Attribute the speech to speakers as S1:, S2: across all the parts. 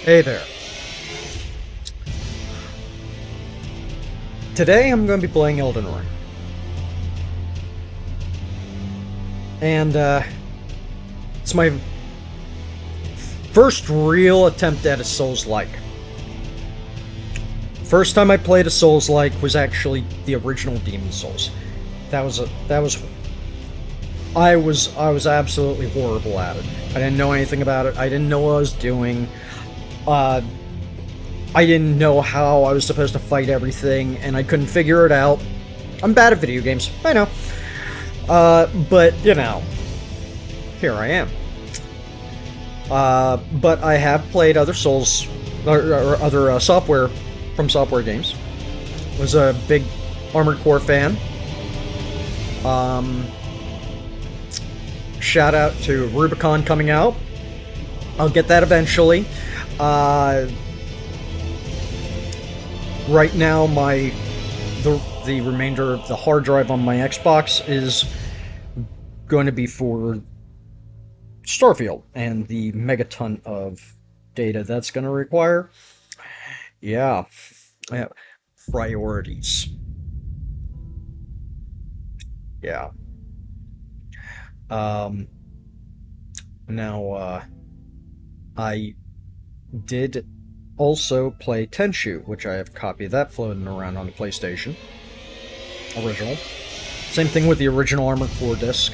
S1: Hey there. Today I'm going to be playing Elden Ring. And, it's my first real attempt at a Souls-like. First time I played a Souls-like was actually the original Demon Souls. I was absolutely horrible at it. I didn't know anything about it. I didn't know what I was doing. I didn't know how I was supposed to fight everything, and I couldn't figure it out. I'm bad at video games, I know. But, you know, here I am. But I have played other Souls, or other software from software games. Was a big Armored Core fan. Shout out to Rubicon coming out. I'll get that eventually. Right now, the remainder of the hard drive on my Xbox is going to be for Starfield and the megaton of data that's going to require. Yeah, priorities. Yeah. Um, Now, I did also play Tenchu, which I have a copy of that floating around on the PlayStation. Original. Same thing with the original Armored Core disc.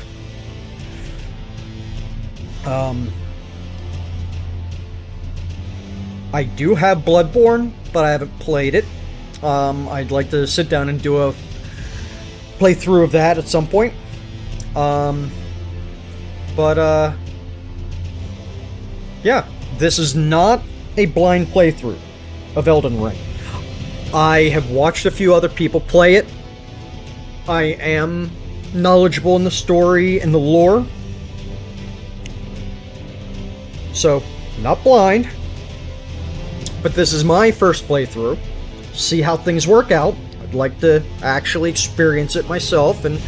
S1: I do have Bloodborne, but I haven't played it. I'd like to sit down and do a playthrough of that at some point. Yeah, this is not a blind playthrough of Elden Ring. I have watched a few other people play it. I am knowledgeable in the story and the lore. So, not blind. But this is my first playthrough. See how things work out. I'd like to actually experience it myself and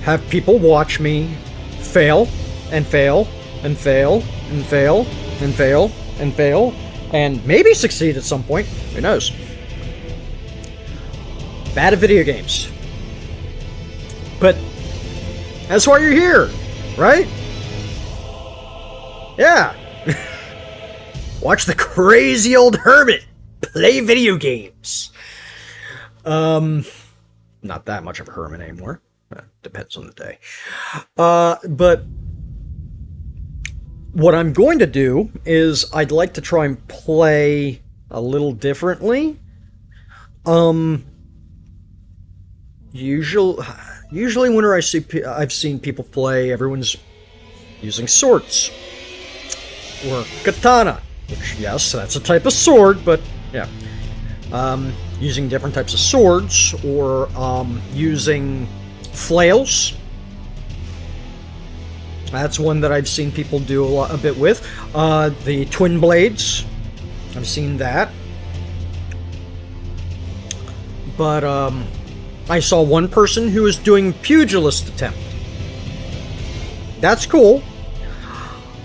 S1: have people watch me fail and fail and fail and fail and fail and fail and maybe succeed at some point. Who knows? Bad at video games. But that's why you're here, right? Yeah. Watch the crazy old hermit play video games. Not that much of a hermit anymore. Depends on the day. But what I'm going to do is I'd like to try and play a little differently. Usually whenever I've seen people play, everyone's using swords or katana, which yes, that's a type of sword, but yeah, using different types of swords or using flails. That's one that I've seen people do a bit with. The twin blades, I've seen that. But I saw one person who was doing pugilist attempt. That's cool.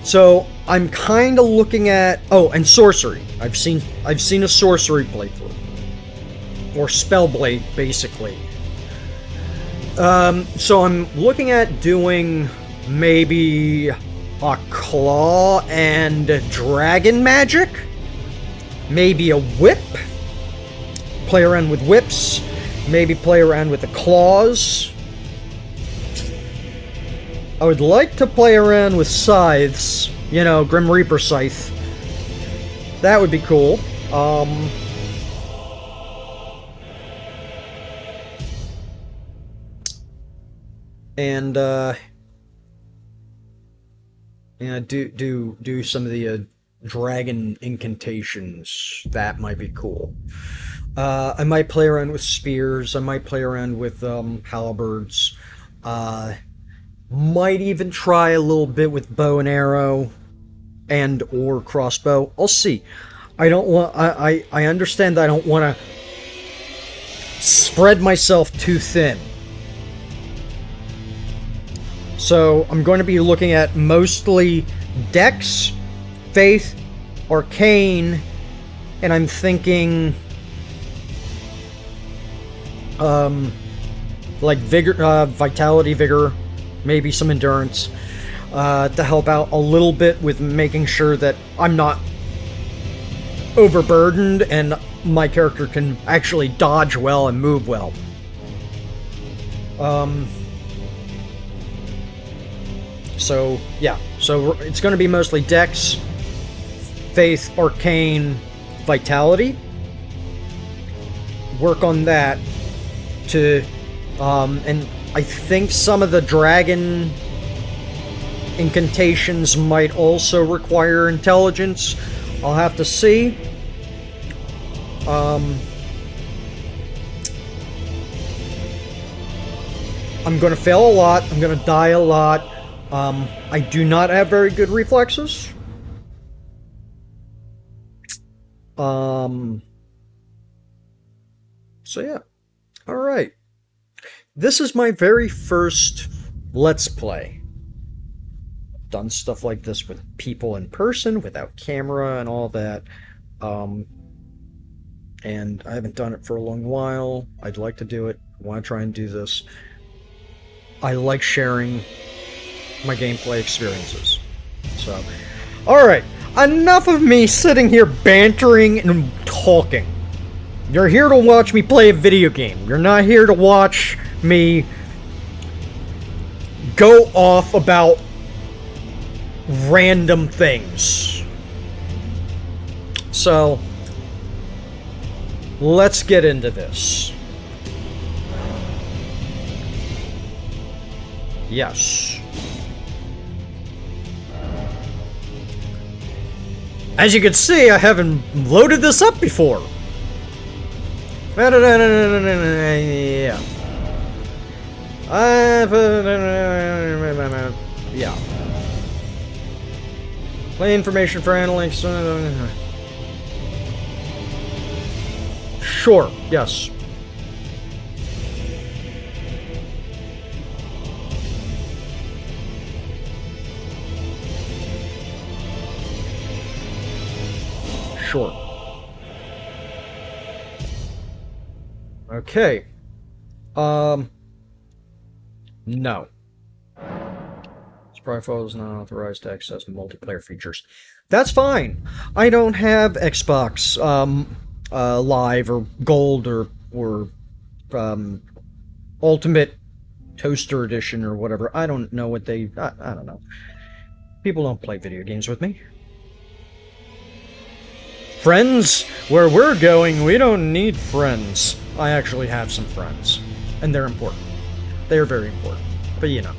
S1: So I'm kind of looking at and sorcery. I've seen a sorcery playthrough or spell blade basically. So I'm looking at doing maybe a claw and dragon magic, maybe a whip. Play around with whips. Maybe play around with the claws. I would like to play around with scythes. You know, Grim Reaper scythe. That would be cool. And do some of the dragon incantations. That might be cool. I might play around with spears. I might play around with halberds. Might even try a little bit with bow and arrow and or crossbow. I'll see. I understand that I don't want to spread myself too thin. So I'm going to be looking at mostly dex, faith, arcane, and I'm thinking like vigor, vitality, vigor, maybe some endurance, to help out a little bit with making sure that I'm not overburdened and my character can actually dodge well and move well. So yeah, so it's going to be mostly Dex, Faith, Arcane, Vitality. Work on that to, and I think some of the dragon incantations might also require intelligence. I'll have to see. I'm gonna fail a lot. I'm gonna die a lot. I do not have very good reflexes. So yeah. Alright. This is my very first Let's Play. I've done stuff like this with people in person, without camera and all that. And I haven't done it for a long while. I'd like to do it. I want to try and do this. I like sharing my gameplay experiences. So, alright. Enough of me sitting here bantering and talking. You're here to watch me play a video game. You're not here to watch me go off about random things. So, let's get into this. Yes. As you can see, I haven't loaded this up before. Yeah. Yeah. Play information for analytics. Sure. Yes. Sure. Okay. No. This profile is not authorized to access multiplayer features. That's fine. I don't have Xbox Live or Gold or Ultimate Toaster Edition or whatever. I don't know what they. I don't know. People don't play video games with me. Friends? Where we're going, we don't need friends. I actually have some friends. And they're important. They're very important. But you know.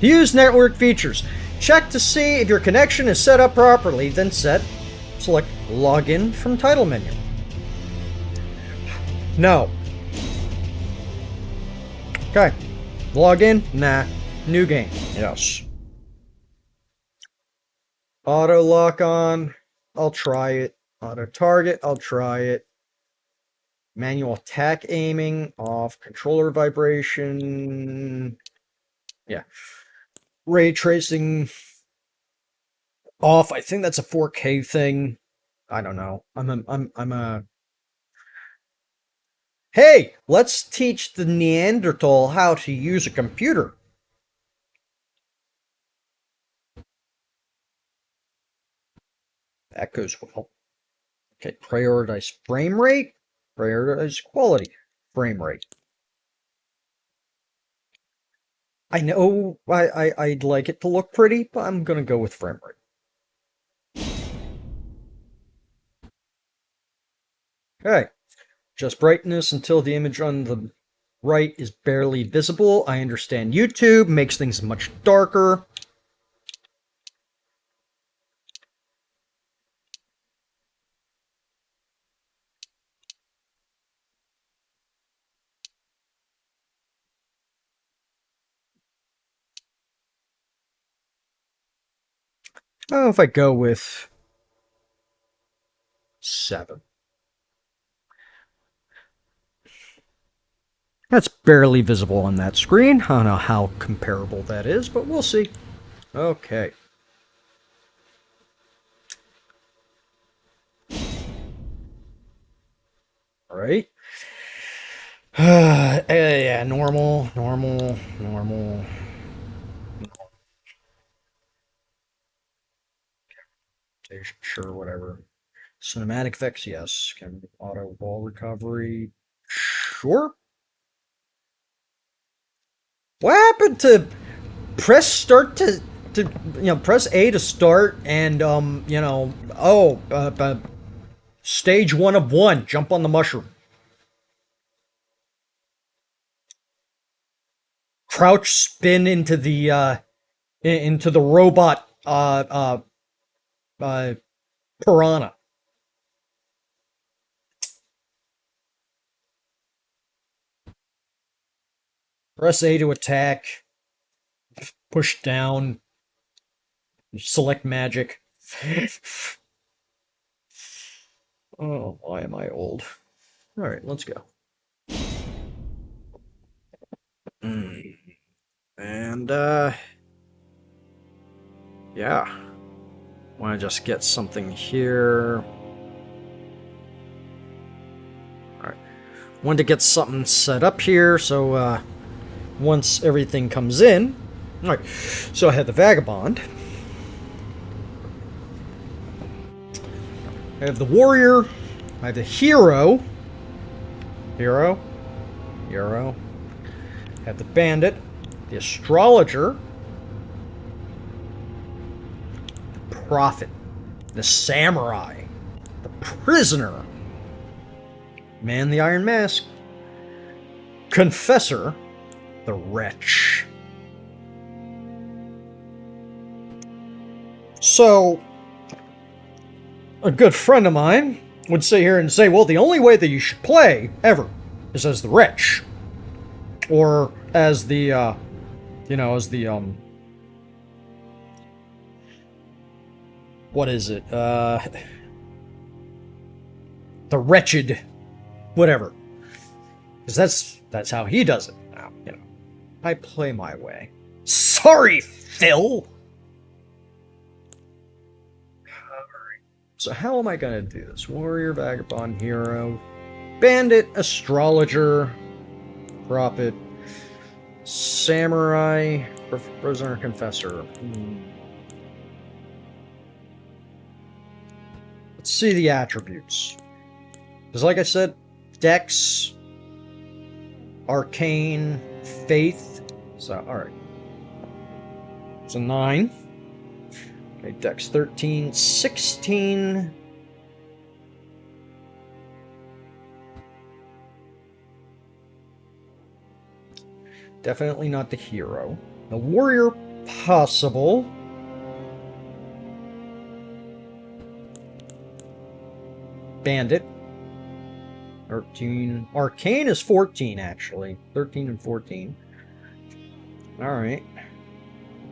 S1: Use network features. Check to see if your connection is set up properly, then select login from title menu. No. Okay. Login? Nah. New game. Yes. Auto lock on. I'll try it. Auto target. I'll try it. Manual attack aiming off. Controller vibration. Yeah. Ray tracing off. I think that's a 4K thing. I don't know. I'm a. Hey, let's teach the Neanderthal how to use a computer. That goes well. Okay, prioritize frame rate. Prioritize quality. Frame rate. I know I'd like it to look pretty, but I'm gonna go with frame rate. Okay. Just brightness until the image on the right is barely visible. I understand YouTube makes things much darker. Oh, if I go with 7. That's barely visible on that screen. I don't know how comparable that is, but we'll see. Okay. Right? Yeah, normal. Sure, whatever. Cinematic effects, yes. Can auto wall recovery? Sure. What happened to press start to press A to start and stage 1 of 1, jump on the mushroom. Crouch spin into the robot uh piranha. Press A to attack, push down, select magic. Oh, why am I old? All right, let's go. Mm. And yeah, want to just get something here. All right, wanted to get something set up here, so once everything comes in. All right, so I had the vagabond. I have the warrior. I have the hero. Hero. Hero. I have the bandit. The astrologer. The prophet. The samurai. The prisoner. Man the Iron Mask. Confessor. The wretch. So, a good friend of mine would sit here and say, well, the only way that you should play, ever, is as the wretch. Or as the, what is it? The wretched, whatever. Because that's how he does it. Now, I play my way. Sorry, Phil! So how am I going to do this? Warrior, vagabond, hero, bandit, astrologer, prophet, samurai, prisoner, confessor. Let's see the attributes. Because like I said, dex, arcane, faith. So, alright. It's a 9. Okay, dex 13, 16. Definitely not the hero. The warrior, possible. Bandit, 13. Arcane is 14, actually. 13 and 14. Alright.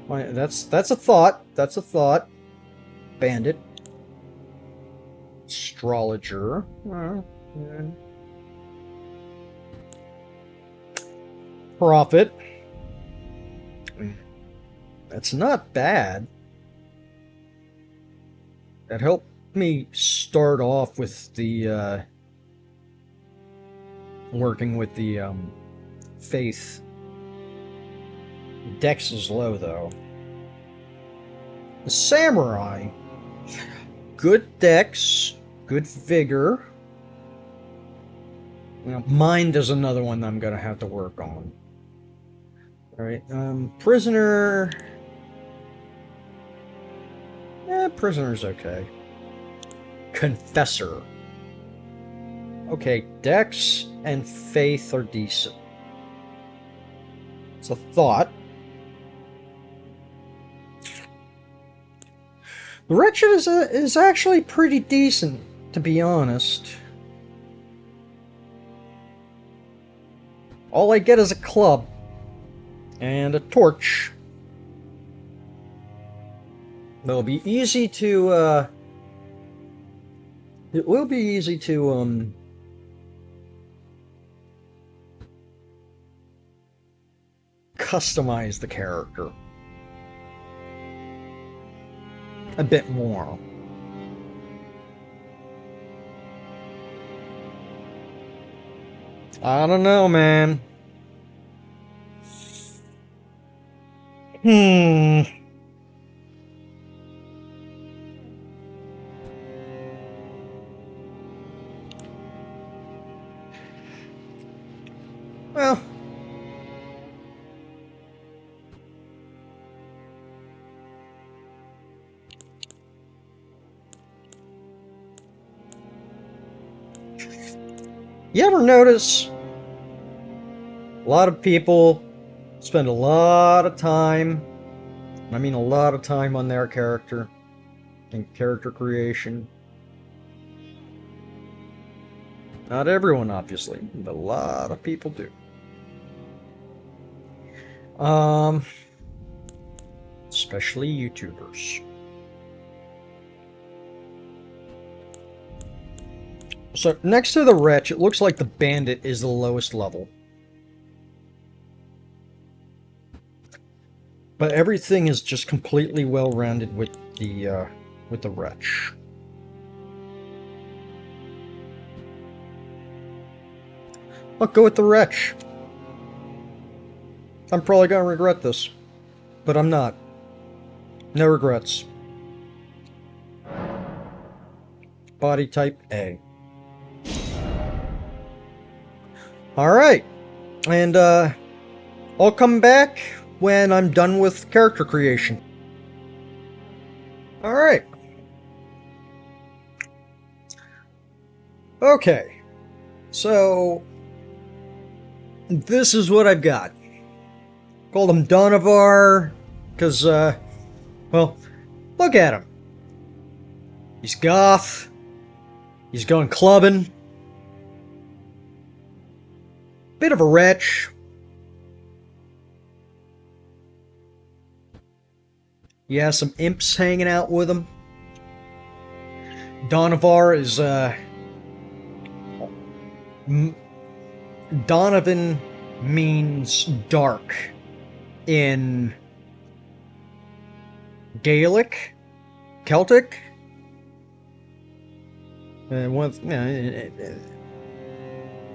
S1: That's a thought. That's a thought. Bandit. Astrologer. Yeah. Prophet. That's not bad. That helped me start off with the working with the faith. Dex is low though. The samurai. Good dex, good vigor. Mind is another one I'm gonna have to work on. Alright, prisoner. Prisoner's okay. Confessor. Okay, dex and faith are decent. It's a thought. The wretched is actually pretty decent, to be honest. All I get is a club and a torch. It'll be easy to it will be easy to customize the character a bit more. I don't know, man. Hmm. Well, you ever notice a lot of people spend a lot of time, I mean a lot of time on their character and character creation? Not everyone, obviously, but a lot of people do. Um, Especially YouTubers. So next to the wretch, it looks like the bandit is the lowest level. But everything is just completely well-rounded with the wretch. I'll go with the wretch. I'm probably gonna regret this, but I'm not. No regrets. Body type A. Alright. And I'll come back when I'm done with character creation. Alright. Okay. So this is what I've got. Called him Donavar, because well, look at him. He's goth. He's going clubbing. Bit of a wretch. He has some imps hanging out with him. Donavar is Donovan means dark in Gaelic, Celtic.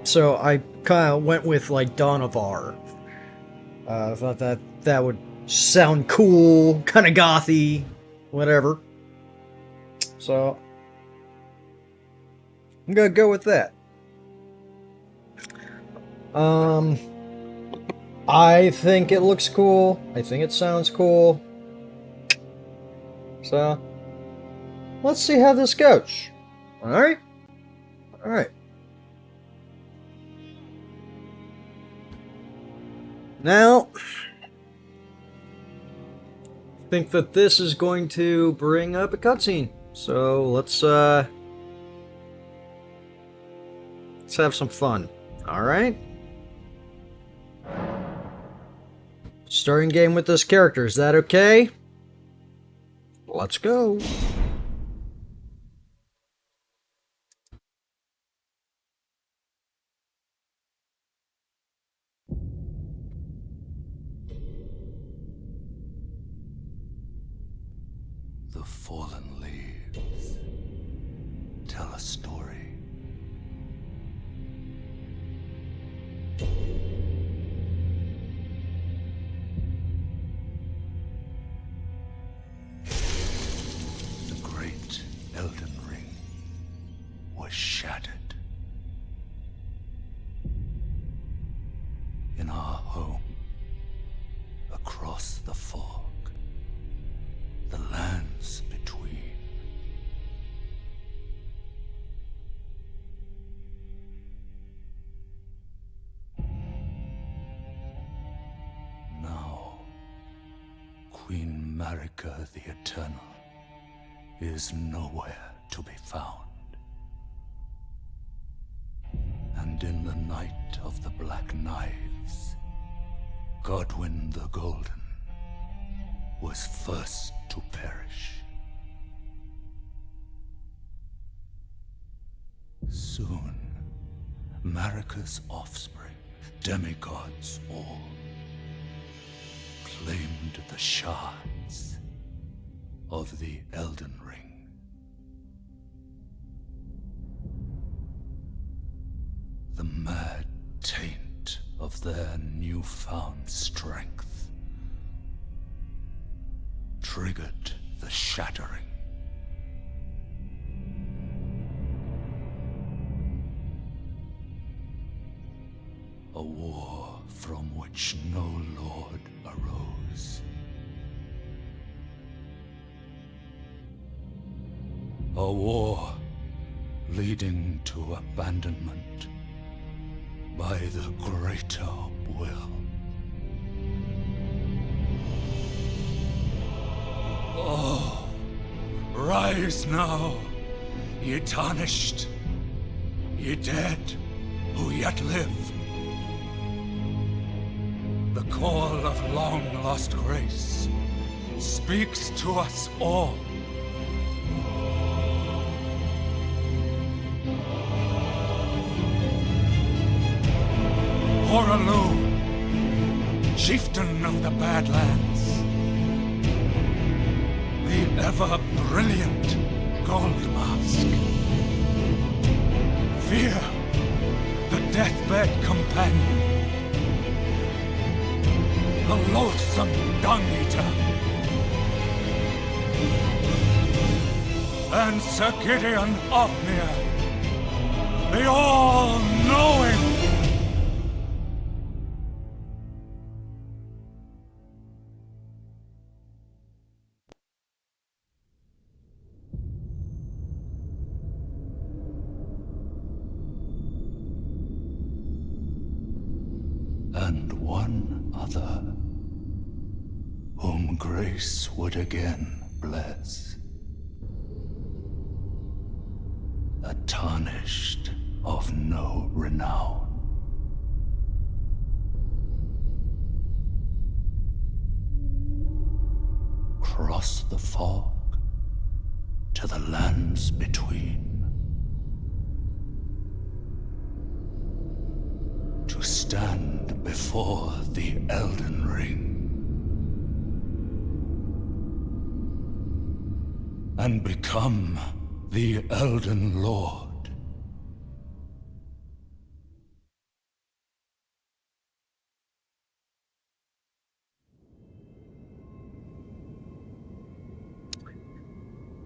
S1: So I kind of went with like Donavar. I thought that would sound cool, kind of gothy, whatever. So I'm gonna go with that. I think it looks cool. I think it sounds cool. So let's see how this goes. All right, all right. Now, I think that this is going to bring up a cutscene. So let's have some fun. All right. Starting game with this character. Is that okay? Let's go.
S2: The fallen leaves tell a story. The great Elden Ring was shattered. In our home, across the fog, the lands between. Now, Queen Marika the Eternal is nowhere to be found. And in the night of the Black Knives, Godwyn the Golden was first to perish. Soon, Marika's offspring, demigods all, claimed the shards of the Elden Ring. The mad taint of their newfound strength triggered the shattering. A war from which no lord arose. A war leading to abandonment by the greater will. Oh, rise now, ye tarnished, ye dead who yet live. The call of long-lost grace speaks to us all. Horalu, chieftain of the Badlands, the ever-brilliant Gold Mask. Fear, the deathbed companion, the loathsome Dung-Eater, and Sir Gideon Ofnir, the all-knowing. And one other, whom grace would again bless. A tarnished of no renown. Cross the fog to the lands between. To stand before the Elden Ring and become the Elden Lord.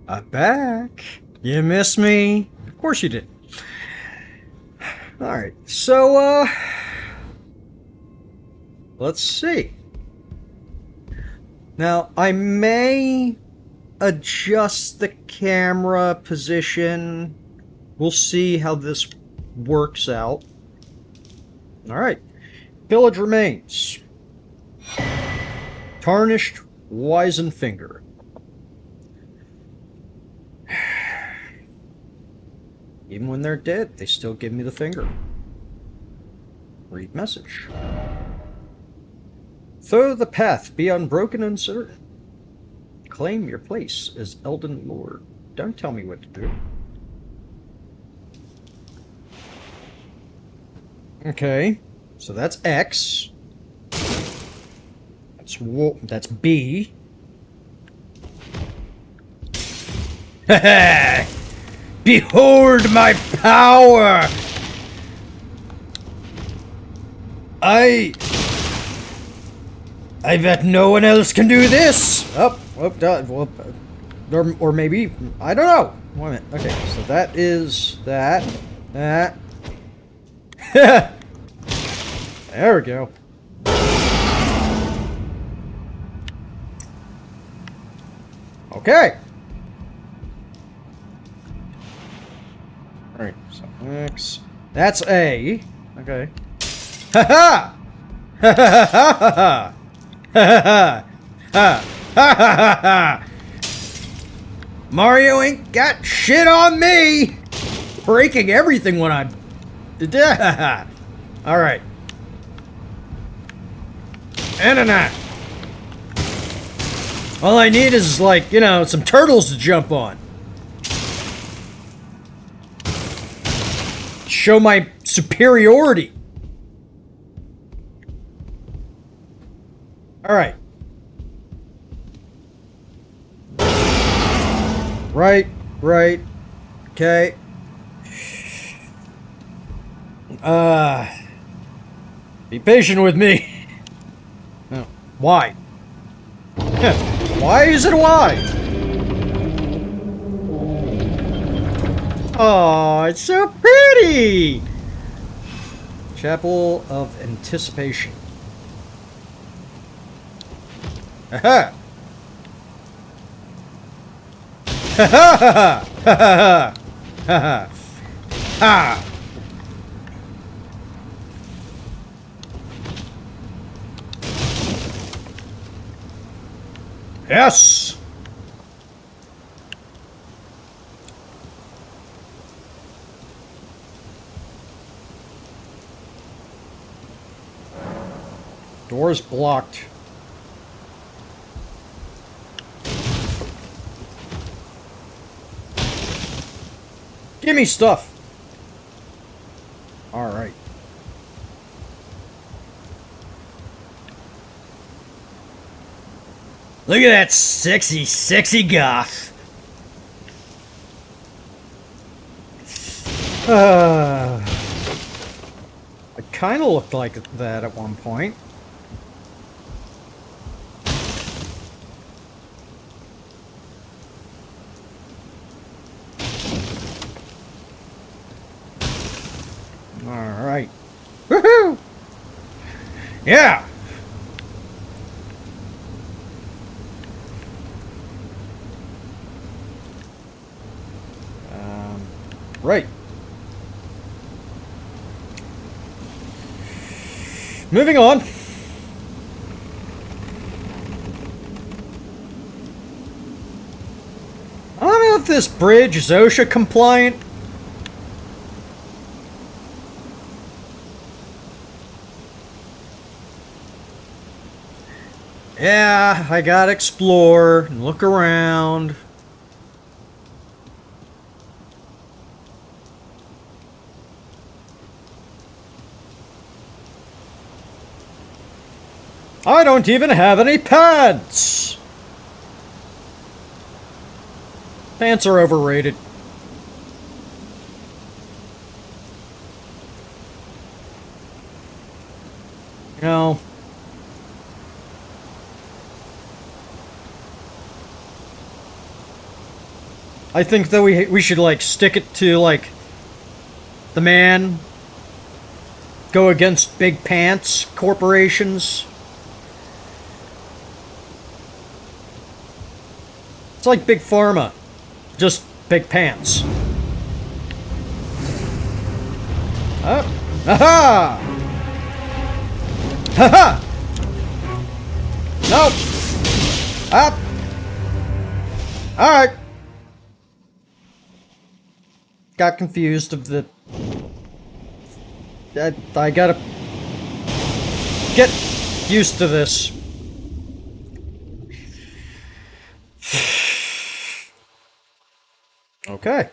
S1: I'm back. You missed me? Of course you did. Alright, so, let's see. Now, I may adjust the camera position. We'll see how this works out. Alright. Village remains. Tarnished Wizen Finger. Even when they're dead, they still give me the finger. Read message. Though the path be unbroken and certain, claim your place as Elden Lord. Don't tell me what to do. Okay, so that's X. That's B. Behold my power! I bet no one else can do this! Or maybe, I don't know. Wait a minute. Okay, so that is that. There we go. Okay. Alright, so X. That's A. Okay. Ha ha! Ha ha ha ha ha! Ha ha ha! Mario ain't got shit on me! Breaking everything when I'm... Alright. And all I need is, like, you know, some turtles to jump on. Show my superiority. Alright. Right. Okay. Be patient with me. Oh, why? Why is it why? Oh, it's so pretty! Chapel of Anticipation. Aha! Ha ha ha ha ha ha ha! Yes! Door's blocked. Give me stuff! Alright. Look at that sexy, sexy goth. It kind of looked like that at one point. Alright. Woohoo! Yeah! Right. Moving on. I don't know if this bridge is OSHA compliant. Yeah, I gotta explore and look around. I don't even have any pants! Pants are overrated. You know, I think that we should like stick it to like the man, go against big pants corporations. It's like big pharma, just big pants. Up, aha, haha. Nope. Up. All right. Got confused of the. I gotta get used to this. Okay.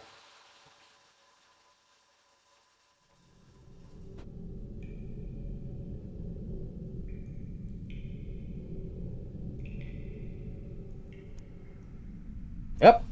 S1: Yep.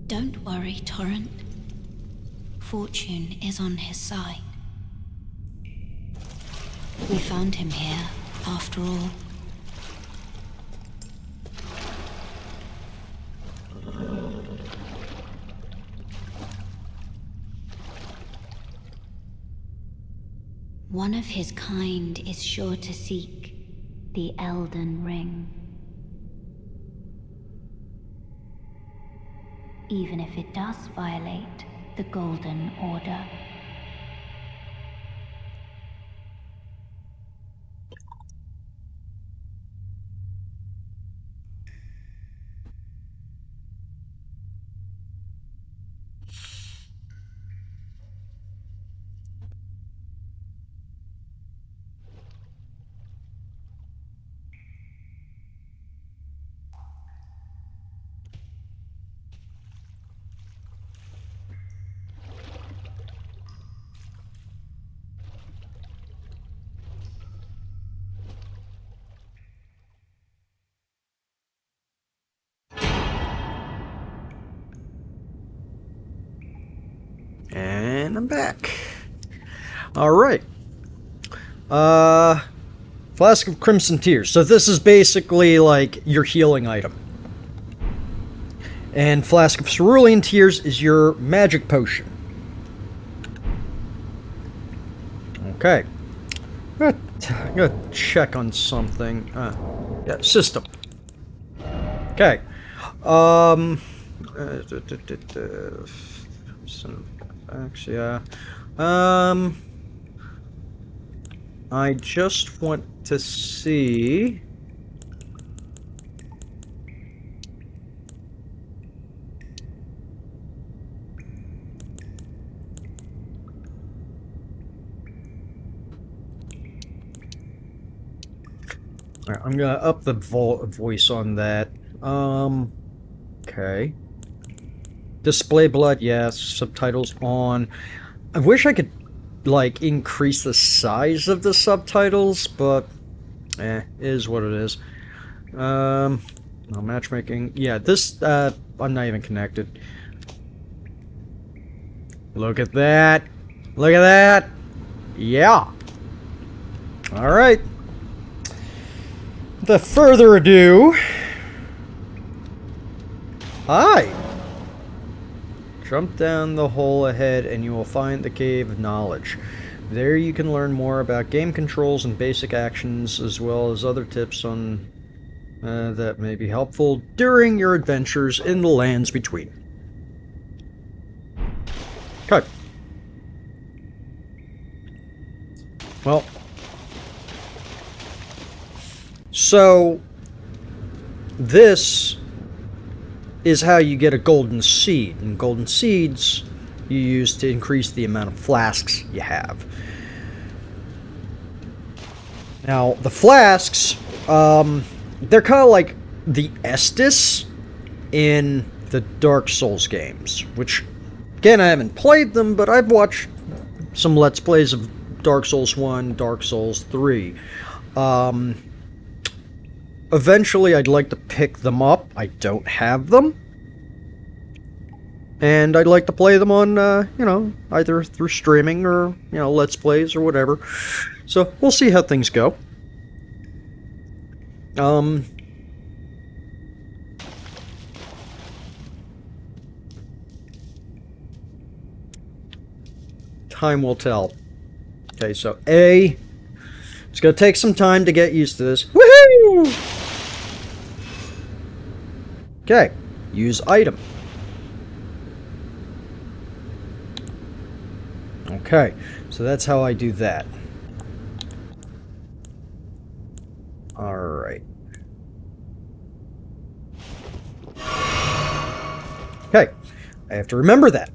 S3: Don't worry, Torrent. Fortune is on his side. We found him here, after all. One of his kind is sure to seek the Elden Ring. Even if it does violate the Golden Order.
S1: And I'm back. Alright. Flask of Crimson Tears. So this is basically like your healing item. And Flask of Cerulean Tears is your magic potion. Okay. I'm gonna check on something. Yeah, system. Okay. Yeah. I just want to see. Alright, I'm gonna up the voice on that. Okay. Display blood, yes. Subtitles on. I wish I could, like, increase the size of the subtitles, but is what it is. No matchmaking. Yeah, this, I'm not even connected. Look at that. Look at that. Yeah. Alright. Without further ado. Hi. Jump down the hole ahead and you will find the Cave of Knowledge. There you can learn more about game controls and basic actions, as well as other tips on that may be helpful during your adventures in the lands between. Okay. Well. So, this is how you get a golden seed. And golden seeds you use to increase the amount of flasks you have. Now, the flasks, they're kind of like the Estus in the Dark Souls games, which, again, I haven't played them, but I've watched some Let's Plays of Dark Souls 1, Dark Souls 3. Eventually, I'd like to pick them up. I don't have them. And I'd like to play them on, you know, either through streaming or, you know, Let's Plays or whatever. So, we'll see how things go. Time will tell. Okay, so A. It's going to take some time to get used to this. Woohoo! Okay, use item. Okay, so that's how I do that. Alright. Okay, I have to remember that.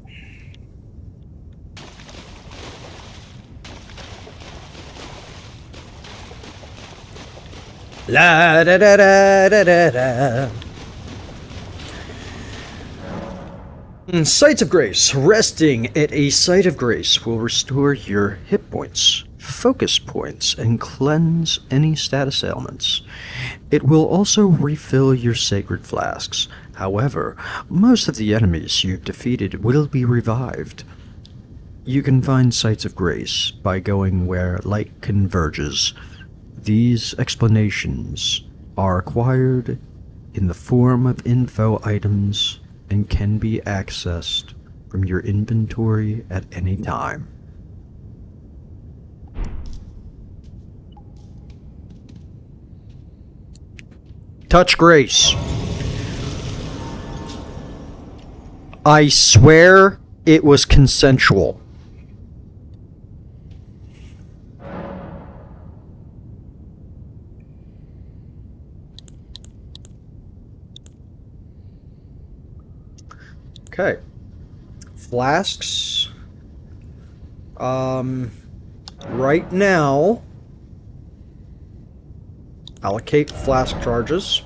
S1: La da da da da da da. Sites of Grace. Resting at a Site of Grace will restore your hit points, focus points, and cleanse any status ailments. It will also refill your sacred flasks. However, most of the enemies you've defeated will be revived. You can find Sites of Grace by going where light converges. These explanations are acquired in the form of info items and can be accessed from your inventory at any time. Touch Grace. I swear it was consensual. Okay. Flasks. Right now, allocate flask charges.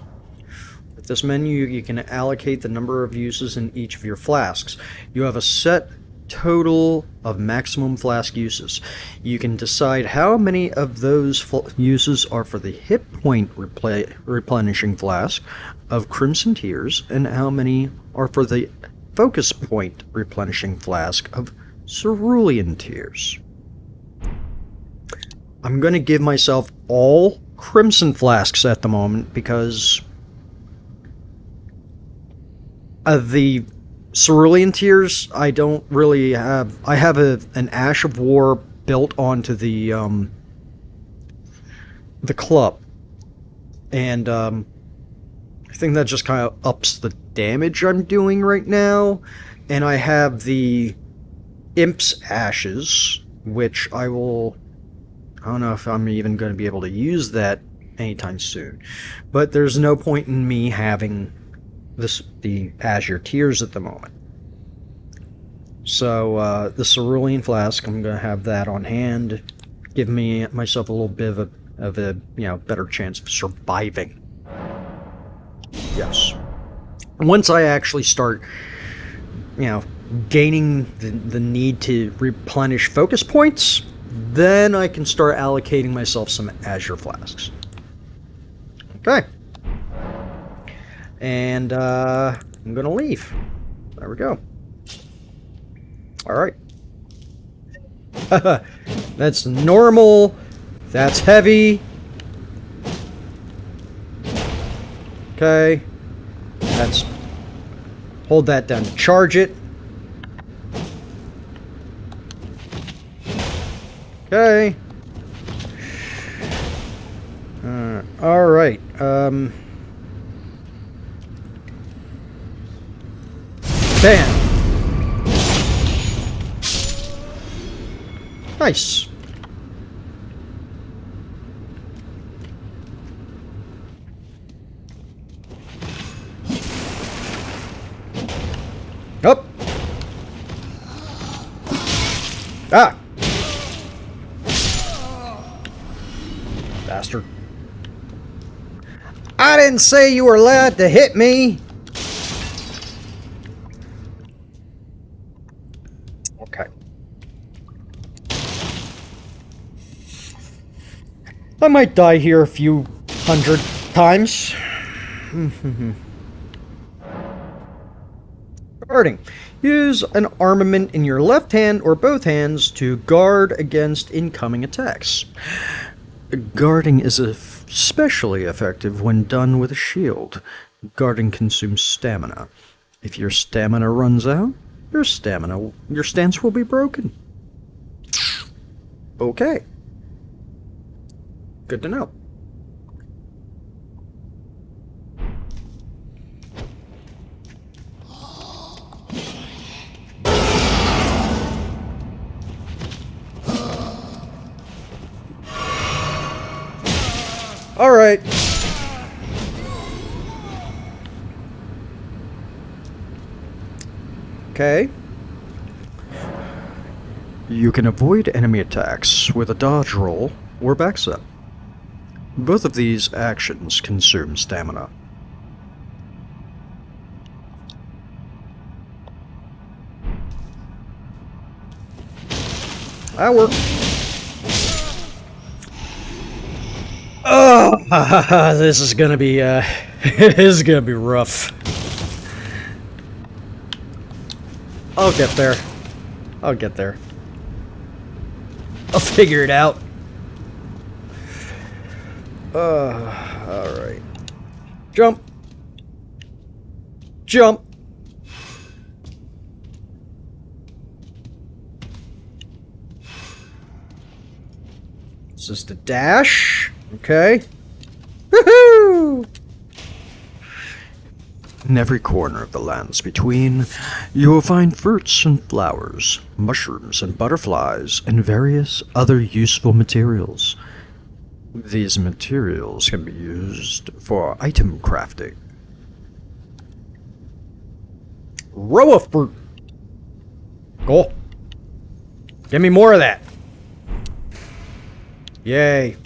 S1: With this menu, you can allocate the number of uses in each of your flasks. You have a set total of maximum flask uses. You can decide how many of those uses are for the hit point replenishing flask of Crimson Tears, and how many are for the focus point replenishing flask of cerulean tears. I'm going to give myself all crimson flasks at the moment because of the cerulean tears. I don't really have. I have an Ash of War built onto the club, and I think that just kind of ups the damage I'm doing right now. And I have the Imp's Ashes, which I don't know if I'm even going to be able to use that anytime soon. But there's no point in me having the Azure Tears at the moment. So the Cerulean Flask, I'm going to have that on hand, give myself a little bit of a better chance of surviving. Yes. Once I actually start, gaining the need to replenish focus points, then I can start allocating myself some Azure Flasks. Okay. And I'm gonna leave. There we go. Alright. That's normal. That's heavy. Okay. That's... Hold that down to charge it. Okay. Alright. Bam! Nice. Up. Ah. Bastard. I didn't say you were allowed to hit me. Okay. I might die here a few hundred times. Guarding. Use an armament in your left hand or both hands to guard against incoming attacks. Guarding is especially effective when done with a shield. Guarding consumes stamina. If your stamina runs out, your stance will be broken. Okay. Good to know. All right. Okay. You can avoid enemy attacks with a dodge roll or backstep. Both of these actions consume stamina. That worked. Oh, this is gonna be this is gonna be rough. I'll get there. I'll get there. I'll figure it out. Alright. Jump. Jump. It's just a dash. Okay. Woohoo! In every corner of the lands between, you will find fruits and flowers, mushrooms and butterflies, and various other useful materials. These materials can be used for item crafting. Row of fruit. Cool. Give me more of that. Yay.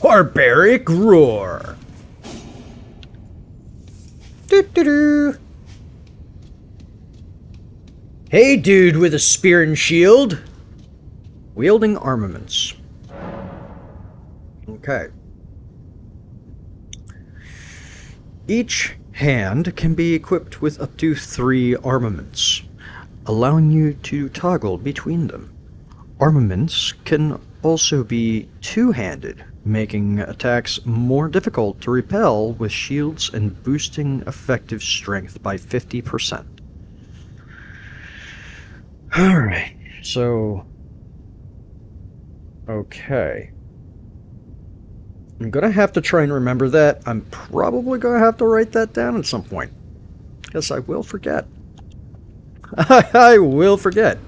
S1: Barbaric Roar. Doo-doo-doo. Hey, dude with a spear and shield. Wielding armaments. Okay. Each hand can be equipped with up to 3 armaments. allowing you to toggle between them. Armaments can also be two-handed, making attacks more difficult to repel with shields and boosting effective strength by 50%. Alright, so... Okay. I'm gonna have to try and remember that. I'm probably gonna have to write that down at some point. Because I will forget. I will forget.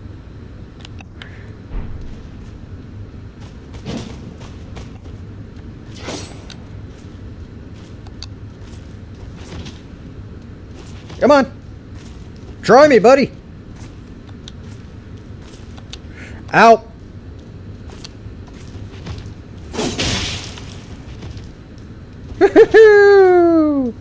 S1: Come on. Try me, buddy. Ow. Woohoo!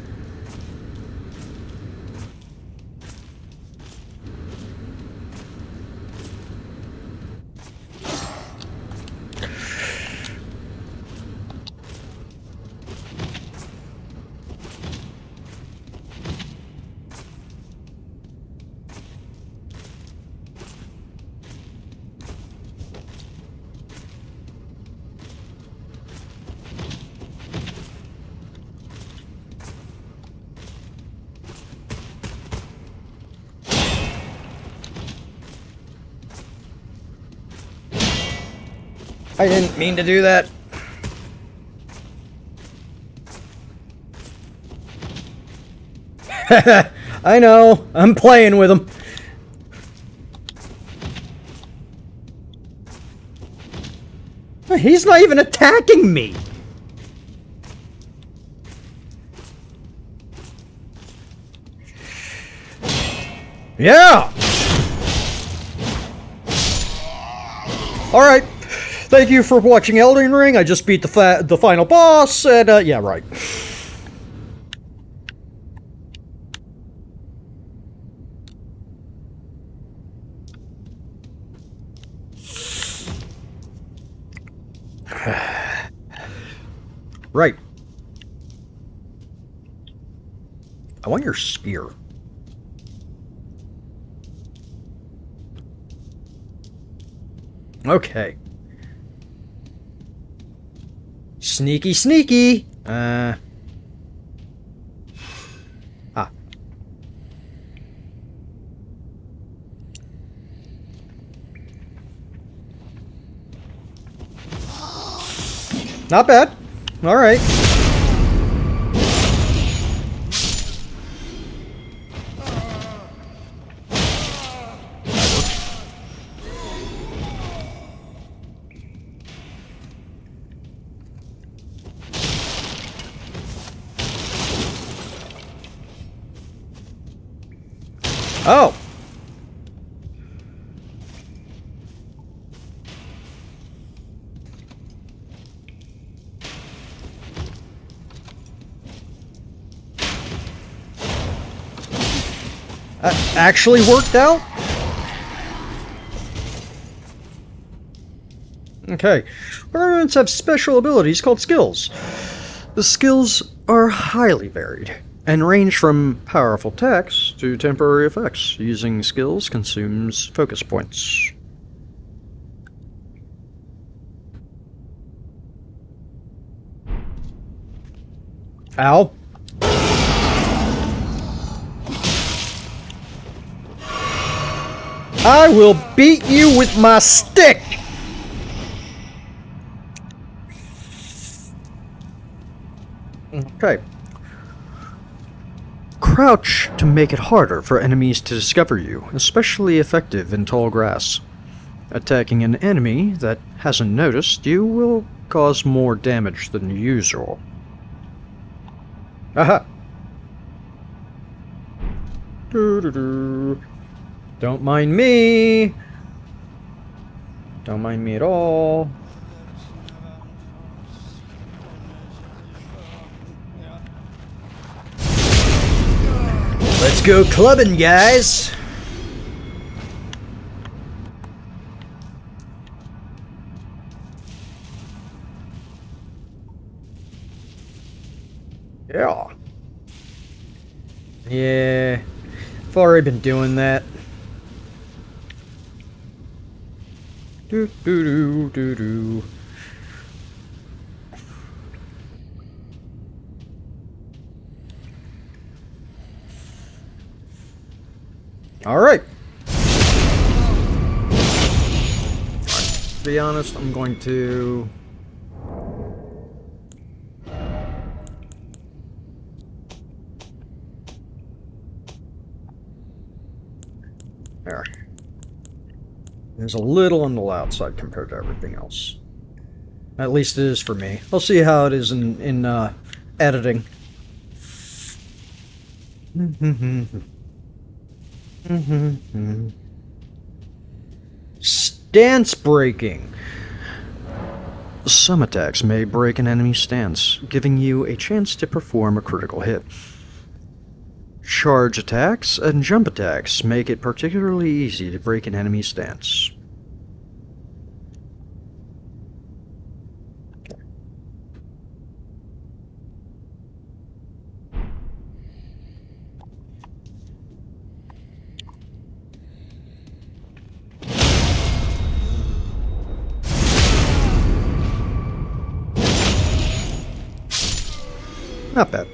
S1: I didn't mean to do that. I know. I'm playing with him. He's not even attacking me. Yeah. All right. Thank you for watching Elden Ring. I just beat the final boss, and yeah, right. Right. I want your spear. Okay. Sneaky, sneaky. Ah. Not bad. All right. Oh. Actually worked out? Okay. Armaments have special abilities called skills. The skills are highly varied and range from powerful attacks to temporary effects. Using skills consumes focus points. Ow. I will beat you with my stick! Okay. Crouch to make it harder for enemies to discover you, especially effective in tall grass. Attacking an enemy that hasn't noticed you will cause more damage than usual. Aha! Doo-doo-doo. Don't mind me! Don't mind me at all. Let's go clubbing, guys! Yeah. Yeah. I've already been doing that. Do do do do do. All right. To be honest, I'm going to. There. There's a little on the loud side compared to everything else. At least it is for me. I'll see how it is in editing. Stance breaking. Some attacks may break an enemy's stance, giving you a chance to perform a critical hit. Charge attacks and jump attacks make it particularly easy to break an enemy's stance. Not bad.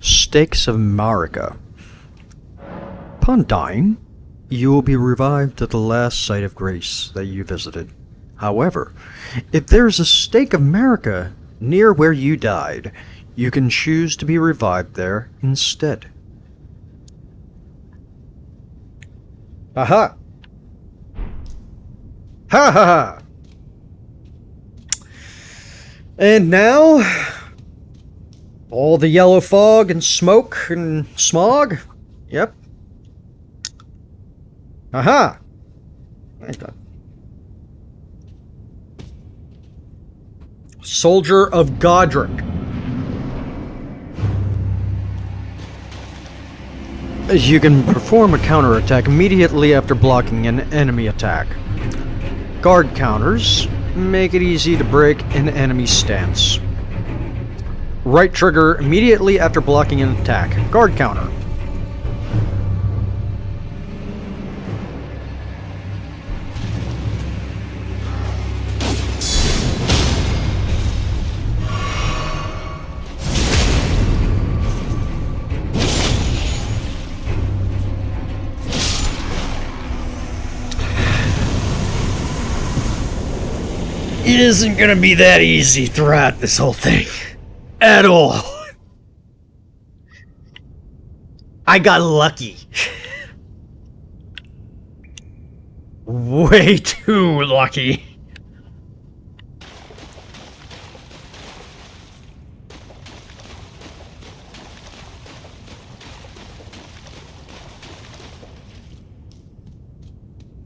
S1: Stakes of Marika. Upon dying, you will be revived at the last site of grace that you visited. However, if there is a stake of Marika near where you died, you can choose to be revived there instead. Aha! Ha ha ha! And now, all the yellow fog and smoke and smog. Yep. Aha! Okay. Soldier of Godric. You can perform a counterattack immediately after blocking an enemy attack. Guard counters make it easy to break an enemy's stance. Right trigger immediately after blocking an attack. Guard counter. It isn't gonna be that easy throughout this whole thing. At all. I got lucky. Way too lucky.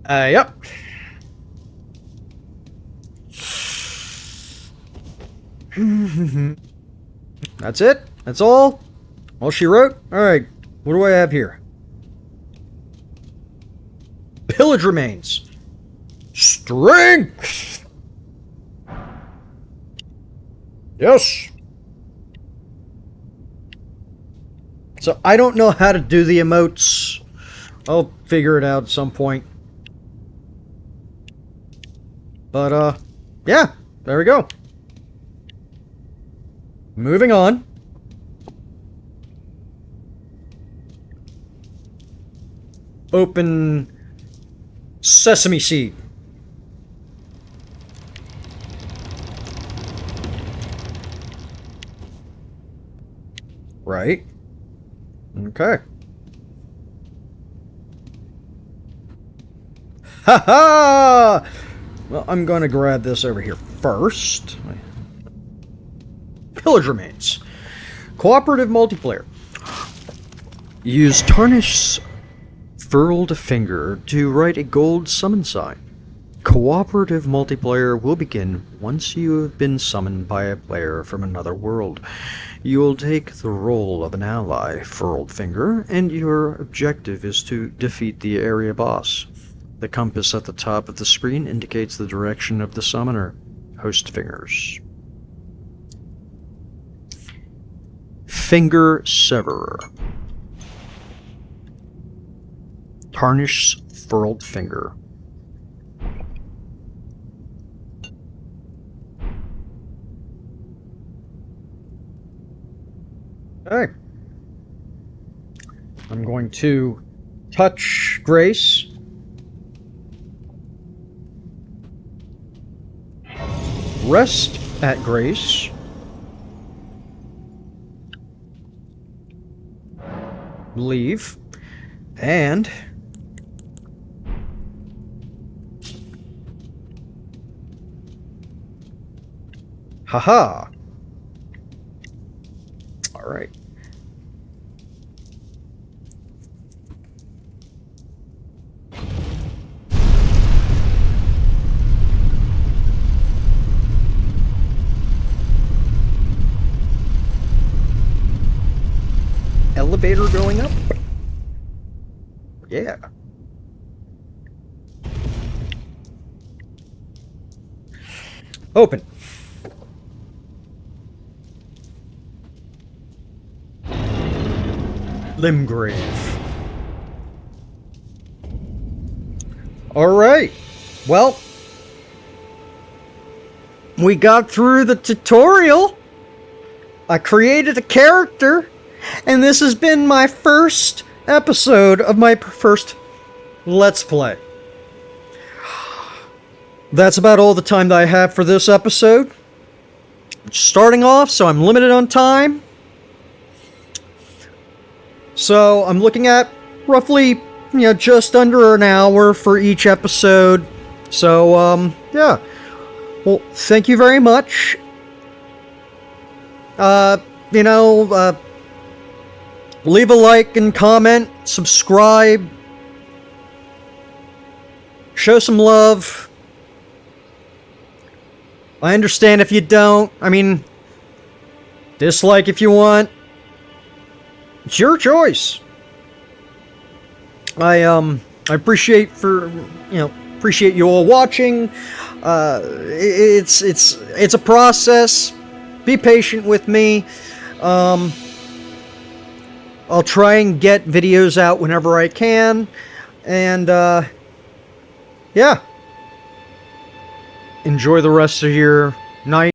S1: Yep. That's it? That's all? All she wrote? Alright, what do I have here? Pillage remains. Strength! Yes! So I don't know how to do the emotes. I'll figure it out at some point. But, yeah, there we go. Moving on. Open sesame seed. Right. Okay. Ha ha! Well, I'm going to grab this over here first. Pillage remains. Cooperative multiplayer. Use Tarnish's furled finger to write a gold summon sign. Cooperative multiplayer will begin once you have been summoned by a player from another world. You will take the role of an ally, furled finger, and your objective is to defeat the area boss. The compass at the top of the screen indicates the direction of the summoner. Host fingers. Finger Severer. Tarnish furled finger. Okay. I'm going to touch Grace. Rest at Grace. Leave. And haha. All right. Elevator going up? Yeah. Open. Limgrave. Alright. Well, we got through the tutorial. I created a character. And this has been my first episode of my first Let's Play. That's about all the time that I have for this episode. Starting off, so I'm limited on time. So I'm looking at roughly, just under an hour for each episode. So, yeah. Well, thank you very much. Leave a like and comment, subscribe, show some love. I understand if you don't. I mean, dislike if you want. It's your choice. I appreciate appreciate you all watching. It's a process. Be patient with me. I'll try and get videos out whenever I can. And, yeah. Enjoy the rest of your night.